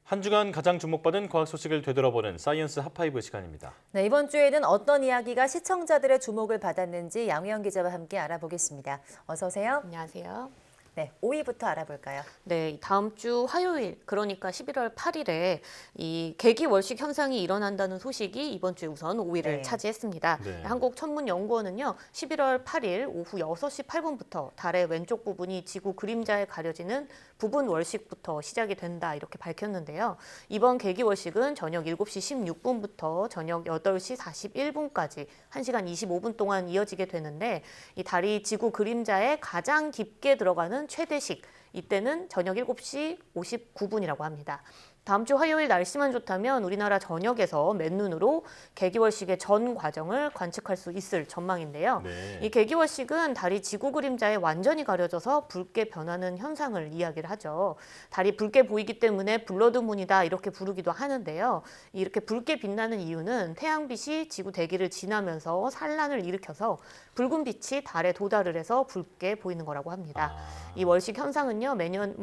한 주간 가장 주목받은 과학 소식을 되돌아보는 사이언스 핫파이브 시간입니다. 네, 이번 주에는 어떤 이야기가 시청자들의 주목을 받았는지 양우영 기자와 함께 알아보겠습니다. 어서 오세요. 안녕하세요. 네, 5위부터 알아볼까요? 네, 다음 주 화요일, 그러니까 11월 8일에 이 개기월식 현상이 일어난다는 소식이 이번 주에 우선 5위를 네. 차지했습니다. 네. 한국천문연구원은요, 11월 8일 오후 6시 8분부터 달의 왼쪽 부분이 지구 그림자에 가려지는 부분 월식부터 시작이 된다 이렇게 밝혔는데요. 이번 개기월식은 저녁 7시 16분부터 저녁 8시 41분까지 1시간 25분 동안 이어지게 되는데 이 달이 지구 그림자에 가장 깊게 들어가는 최대식, 이때는 저녁 7시 59분이라고 합니다. 다음 주 화요일 날씨만 좋다면 우리나라 전역에서 맨눈으로 개기월식의 전 과정을 관측할 수 있을 전망인데요. 네. 이 개기월식은 달이 지구 그림자에 완전히 가려져서 붉게 변하는 현상을 이야기를 하죠. 달이 붉게 보이기 때문에 블러드문이다 이렇게 부르기도 하는데요. 이렇게 붉게 빛나는 이유는 태양빛이 지구 대기를 지나면서 산란을 일으켜서 붉은 빛이 달에 도달을 해서 붉게 보이는 거라고 합니다. 이 월식 현상은요, 매년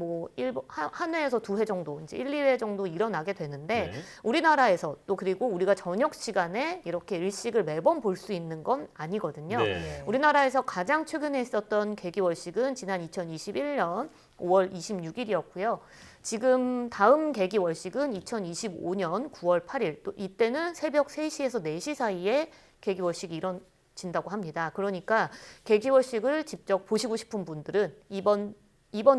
한 회에서 두 회 정도, 이제 1, 2회 정도 일어나게 되는데 네. 우리나라에서 또 그리고 우리가 저녁 시간에 이렇게 일식을 매번 볼 수 있는 건 아니거든요. 네. 우리나라에서 가장 최근에 있었던 개기월식은 지난 2021년 5월 26일이었고요. 지금 다음 개기월식은 2025년 9월 8일, 또 이때는 새벽 3시에서 4시 사이에 개기월식이 이뤄진다고 합니다. 그러니까 개기월식을 직접 보시고 싶은 분들은 이번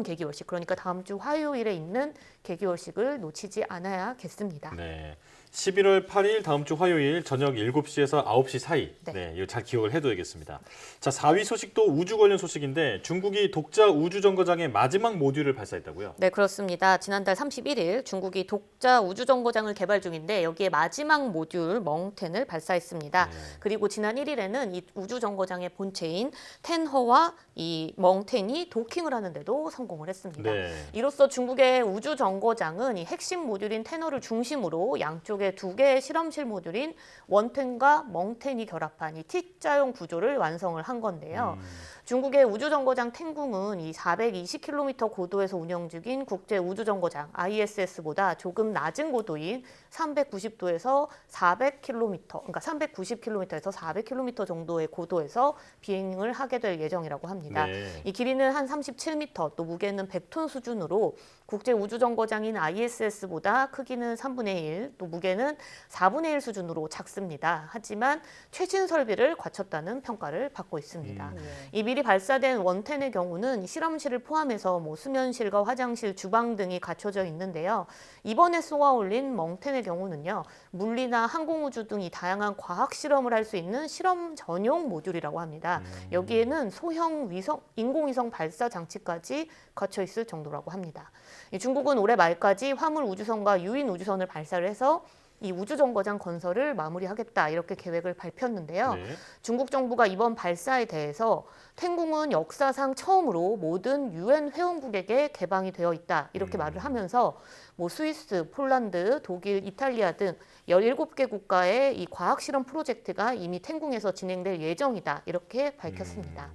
개기월식, 그러니까 다음 주 화요일에 있는 개기월식을 놓치지 않아야겠습니다. 네. 11월 8일 다음 주 화요일 저녁 7시에서 9시 사이. 네. 네, 이거 잘 기억을 해둬야겠습니다. 자, 4위 소식도 우주 관련 소식인데 중국이 독자 우주정거장의 마지막 모듈을 발사했다고요? 네, 그렇습니다. 지난달 31일 중국이 독자 우주정거장을 개발 중인데 여기에 마지막 모듈 멍텐을 발사했습니다. 네. 그리고 지난 1일에는 이 우주정거장의 본체인 텐허와 이 멍텐이 도킹을 하는데도 성공을 했습니다. 네. 이로써 중국의 우주정거장은 이 핵심 모듈인 텐허를 중심으로 양쪽에 두 개의 실험실 모듈인 원텐과 멍텐이 결합한 이 T자형 구조를 완성을 한 건데요. 중국의 우주정거장 텐궁은 이 420km 고도에서 운영 중인 국제 우주정거장 ISS보다 조금 낮은 고도인 390도에서 400km, 그러니까 390km에서 400km 정도의 고도에서 비행을 하게 될 예정이라고 합니다. 네. 이 길이는 한 37m, 또 무게는 100톤 수준으로 국제 우주정거장인 ISS보다 크기는 3분의 1, 또 무게는 4분의 1 수준으로 작습니다. 하지만 최신 설비를 갖췄다는 평가를 받고 있습니다. 이 미리 발사된 원텐의 경우는 실험실을 포함해서 수면실과 화장실, 주방 등이 갖춰져 있는데요. 이번에 쏘아 올린 멍텐의 경우는요, 물리나 항공우주 등이 다양한 과학 실험을 할 수 있는 실험 전용 모듈이라고 합니다. 여기에는 소형 인공위성 발사 장치까지 갖춰 있을 정도라고 합니다. 중국은 올해 말까지 화물 우주선과 유인 우주선을 발사를 해서 이 우주정거장 건설을 마무리하겠다 이렇게 계획을 밝혔는데요. 네. 중국 정부가 이번 발사에 대해서 텐궁은 역사상 처음으로 모든 유엔 회원국에게 개방이 되어 있다 이렇게 말을 하면서 스위스, 폴란드, 독일, 이탈리아 등 17개 국가의 이 과학 실험 프로젝트가 이미 텐궁에서 진행될 예정이다 이렇게 밝혔습니다.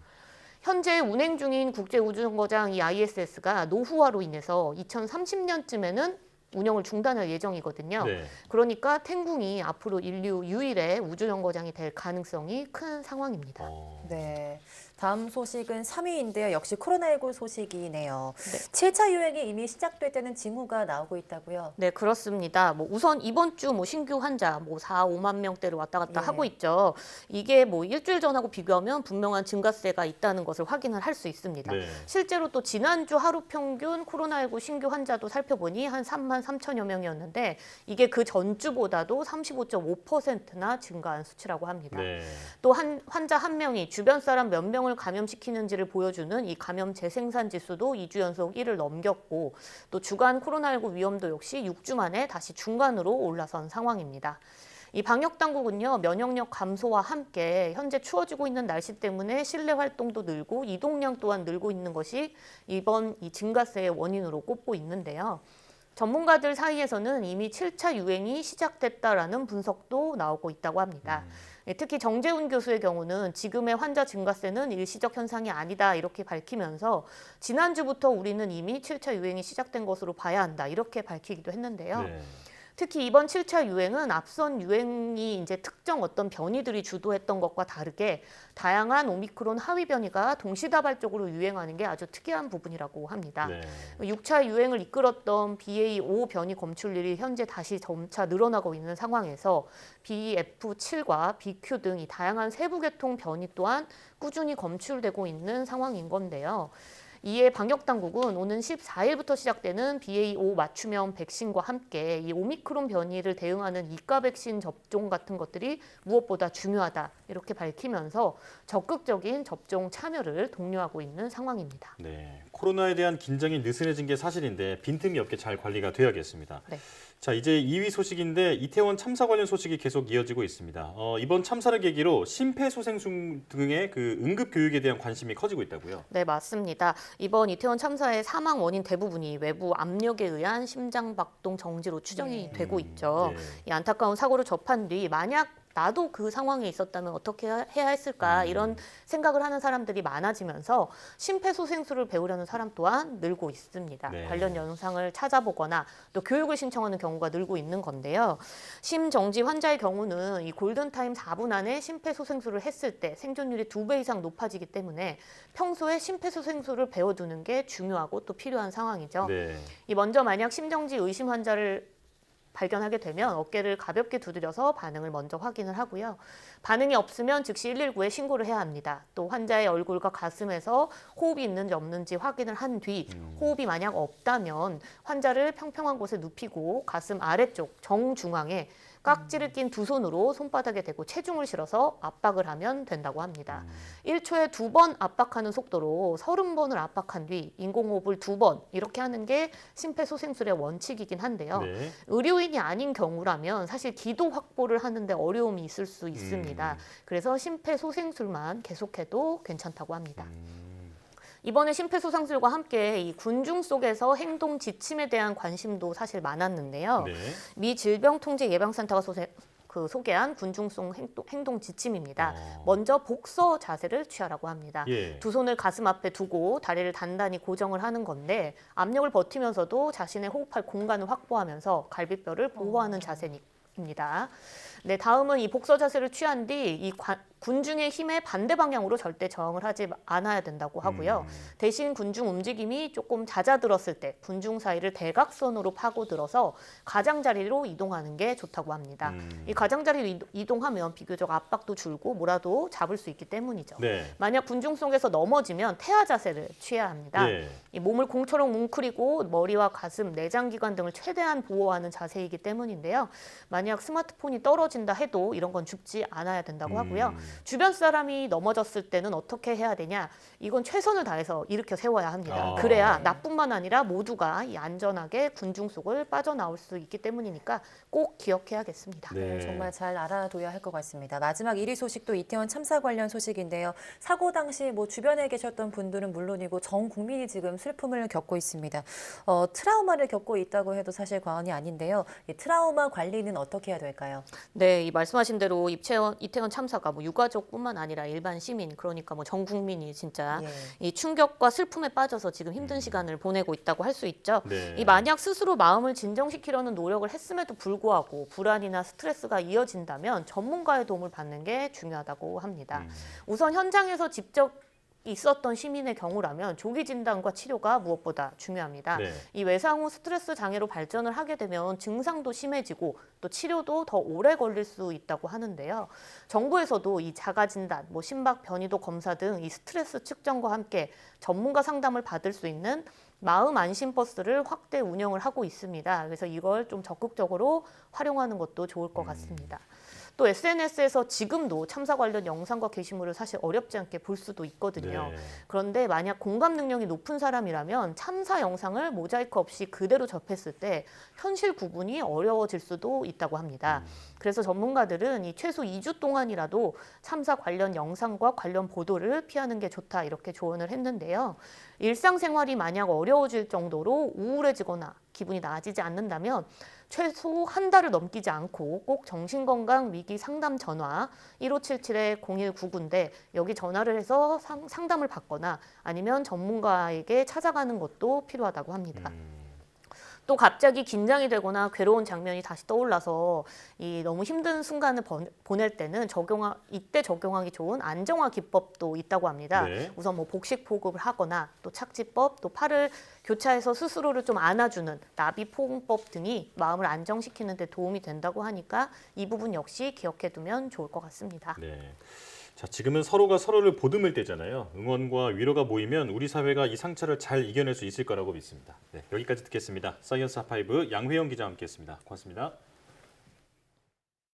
현재 운행 중인 국제 우주정거장 이 ISS가 노후화로 인해서 2030년쯤에는 운영을 중단할 예정이거든요. 네. 그러니까 텐궁이 앞으로 인류 유일의 우주정거장이 될 가능성이 큰 상황입니다. 네. 다음 소식은 3위인데요. 역시 코로나19 소식이네요. 네. 7차 유행이 이미 시작될 때는 징후가 나오고 있다고요. 네, 그렇습니다. 우선 이번 주 신규 환자 4, 5만 명대로 왔다 갔다 예. 하고 있죠. 이게 일주일 전하고 비교하면 분명한 증가세가 있다는 것을 확인을 할 수 있습니다. 네. 실제로 또 지난주 하루 평균 코로나19 신규 환자도 살펴보니 한 3만 3천여 명이었는데 이게 그 전주보다도 35.5%나 증가한 수치라고 합니다. 네. 또 환자 한 명이 주변 사람 몇 명을 감염시키는지를 보여주는 이 감염 재생산 지수도 2주 연속 1을 넘겼고 또 주간 코로나19 위험도 역시 6주 만에 다시 중간으로 올라선 상황입니다. 이 방역 당국은요, 면역력 감소와 함께 현재 추워지고 있는 날씨 때문에 실내 활동도 늘고 이동량 또한 늘고 있는 것이 이번 이 증가세의 원인으로 꼽고 있는데요. 전문가들 사이에서는 이미 7차 유행이 시작됐다라는 분석도 나오고 있다고 합니다. 특히 정재훈 교수의 경우는 지금의 환자 증가세는 일시적 현상이 아니다 이렇게 밝히면서 지난주부터 우리는 이미 7차 유행이 시작된 것으로 봐야 한다 이렇게 밝히기도 했는데요. 네. 특히 이번 7차 유행은 앞선 유행이 이제 특정 어떤 변이들이 주도했던 것과 다르게 다양한 오미크론 하위 변이가 동시다발적으로 유행하는 게 아주 특이한 부분이라고 합니다. 네. 6차 유행을 이끌었던 BA.5 변이 검출률이 현재 다시 점차 늘어나고 있는 상황에서 BF7과 BQ 등 이 다양한 세부 계통 변이 또한 꾸준히 검출되고 있는 상황인 건데요. 이에 방역당국은 오는 14일부터 시작되는 BA.5 맞춤형 백신과 함께 이 오미크론 변이를 대응하는 이가 백신 접종 같은 것들이 무엇보다 중요하다 이렇게 밝히면서 적극적인 접종 참여를 독려하고 있는 상황입니다. 네. 코로나에 대한 긴장이 느슨해진 게 사실인데 빈틈이 없게 잘 관리가 돼야겠습니다. 네. 자, 이제 2위 소식인데 이태원 참사 관련 소식이 계속 이어지고 있습니다. 이번 참사를 계기로 심폐소생술 등의 그 응급 교육에 대한 관심이 커지고 있다고요. 네, 맞습니다. 이번 이태원 참사의 사망 원인 대부분이 외부 압력에 의한 심장박동 정지로 추정이 되고 있죠. 네. 이 안타까운 사고를 접한 뒤 만약 나도 그 상황에 있었다면 어떻게 해야 했을까 이런 생각을 하는 사람들이 많아지면서 심폐소생술을 배우려는 사람 또한 늘고 있습니다. 네. 관련 영상을 찾아보거나 또 교육을 신청하는 경우가 늘고 있는 건데요. 심정지 환자의 경우는 이 골든타임 4분 안에 심폐소생술을 했을 때 생존율이 2배 이상 높아지기 때문에 평소에 심폐소생술을 배워두는 게 중요하고 또 필요한 상황이죠. 네. 이 먼저 만약 심정지 의심 환자를 발견하게 되면 어깨를 가볍게 두드려서 반응을 먼저 확인을 하고요. 반응이 없으면 즉시 119에 신고를 해야 합니다. 또 환자의 얼굴과 가슴에서 호흡이 있는지 없는지 확인을 한 뒤 호흡이 만약 없다면 환자를 평평한 곳에 눕히고 가슴 아래쪽 정중앙에 깍지를 낀 두 손으로 손바닥에 대고 체중을 실어서 압박을 하면 된다고 합니다. 1초에 2번 압박하는 속도로 30번을 압박한 뒤 인공호흡을 2번 이렇게 하는 게 심폐소생술의 원칙이긴 한데요. 네. 의료인이 아닌 경우라면 사실 기도 확보를 하는데 어려움이 있을 수 있습니다. 그래서 심폐소생술만 계속해도 괜찮다고 합니다. 이번에 심폐소생술과 함께 이 군중 속에서 행동 지침에 대한 관심도 사실 많았는데요. 네. 미 질병통제예방센터가 소개한 군중성 행동 지침입니다. 먼저 복서 자세를 취하라고 합니다. 예. 두 손을 가슴 앞에 두고 다리를 단단히 고정을 하는 건데 압력을 버티면서도 자신의 호흡할 공간을 확보하면서 갈비뼈를 보호하는 자세입니다. 네, 다음은 이 복서 자세를 취한 뒤 이 군중의 힘에 반대 방향으로 절대 저항을 하지 않아야 된다고 하고요. 대신 군중 움직임이 조금 잦아들었을 때 군중 사이를 대각선으로 파고들어서 가장자리로 이동하는 게 좋다고 합니다. 이 가장자리로 이동하면 비교적 압박도 줄고 뭐라도 잡을 수 있기 때문이죠. 네. 만약 군중 속에서 넘어지면 태아 자세를 취해야 합니다. 예. 이 몸을 공처럼 뭉클이고 머리와 가슴, 내장기관 등을 최대한 보호하는 자세이기 때문인데요. 만약 스마트폰이 떨어진다 해도 이런 건 죽지 않아야 된다고 하고요. 주변 사람이 넘어졌을 때는 어떻게 해야 되냐? 이건 최선을 다해서 일으켜 세워야 합니다. 그래야 나뿐만 아니라 모두가 이 안전하게 군중 속을 빠져나올 수 있기 때문이니까 꼭 기억해야겠습니다. 네. 정말 잘 알아둬야 할 것 같습니다. 마지막 1위 소식도 이태원 참사 관련 소식인데요. 사고 당시 주변에 계셨던 분들은 물론이고 전 국민이 지금 슬픔을 겪고 있습니다. 트라우마를 겪고 있다고 해도 사실 과언이 아닌데요. 이 트라우마 관리는 어떻게 해야 될까요? 네, 이 말씀하신 대로 이태원 참사가 유가족뿐만 아니라 일반 시민, 그러니까 전 국민이 진짜 이 충격과 슬픔에 빠져서 지금 힘든 시간을 보내고 있다고 할 수 있죠. 네. 이 만약 스스로 마음을 진정시키려는 노력을 했음에도 불구하고 불안이나 스트레스가 이어진다면 전문가의 도움을 받는 게 중요하다고 합니다. 우선 현장에서 직접 있었던 시민의 경우라면 조기 진단과 치료가 무엇보다 중요합니다. 네. 이 외상 후 스트레스 장애로 발전을 하게 되면 증상도 심해지고 또 치료도 더 오래 걸릴 수 있다고 하는데요. 정부에서도 이 자가 진단, 심박 변이도 검사 등 이 스트레스 측정과 함께 전문가 상담을 받을 수 있는 마음 안심 버스를 확대 운영을 하고 있습니다. 그래서 이걸 좀 적극적으로 활용하는 것도 좋을 것 같습니다. 또 SNS에서 지금도 참사 관련 영상과 게시물을 사실 어렵지 않게 볼 수도 있거든요. 네. 그런데 만약 공감 능력이 높은 사람이라면 참사 영상을 모자이크 없이 그대로 접했을 때 현실 구분이 어려워질 수도 있다고 합니다. 그래서 전문가들은 이 최소 2주 동안이라도 참사 관련 영상과 관련 보도를 피하는 게 좋다 이렇게 조언을 했는데요. 일상생활이 만약 어려워질 정도로 우울해지거나 기분이 나아지지 않는다면 최소 한 달을 넘기지 않고 꼭 정신건강 위기 상담 전화 1577-0199인데 여기 전화를 해서 상담을 받거나 아니면 전문가에게 찾아가는 것도 필요하다고 합니다. 또 갑자기 긴장이 되거나 괴로운 장면이 다시 떠올라서 이 너무 힘든 순간을 보낼 때는 이때 적용하기 좋은 안정화 기법도 있다고 합니다. 네. 우선 뭐 복식 포급을 하거나 또 착지법, 또 팔을 교차해서 스스로를 좀 안아주는 나비 포옹법 등이 마음을 안정시키는 데 도움이 된다고 하니까 이 부분 역시 기억해두면 좋을 것 같습니다. 네. 자, 지금은 서로가 서로를 보듬을 때잖아요. 응원과 위로가 모이면 우리 사회가 이 상처를 잘 이겨낼 수 있을 거라고 믿습니다. 네, 여기까지 듣겠습니다. 사이언스 하파이브 양회영 기자와 함께했습니다. 고맙습니다.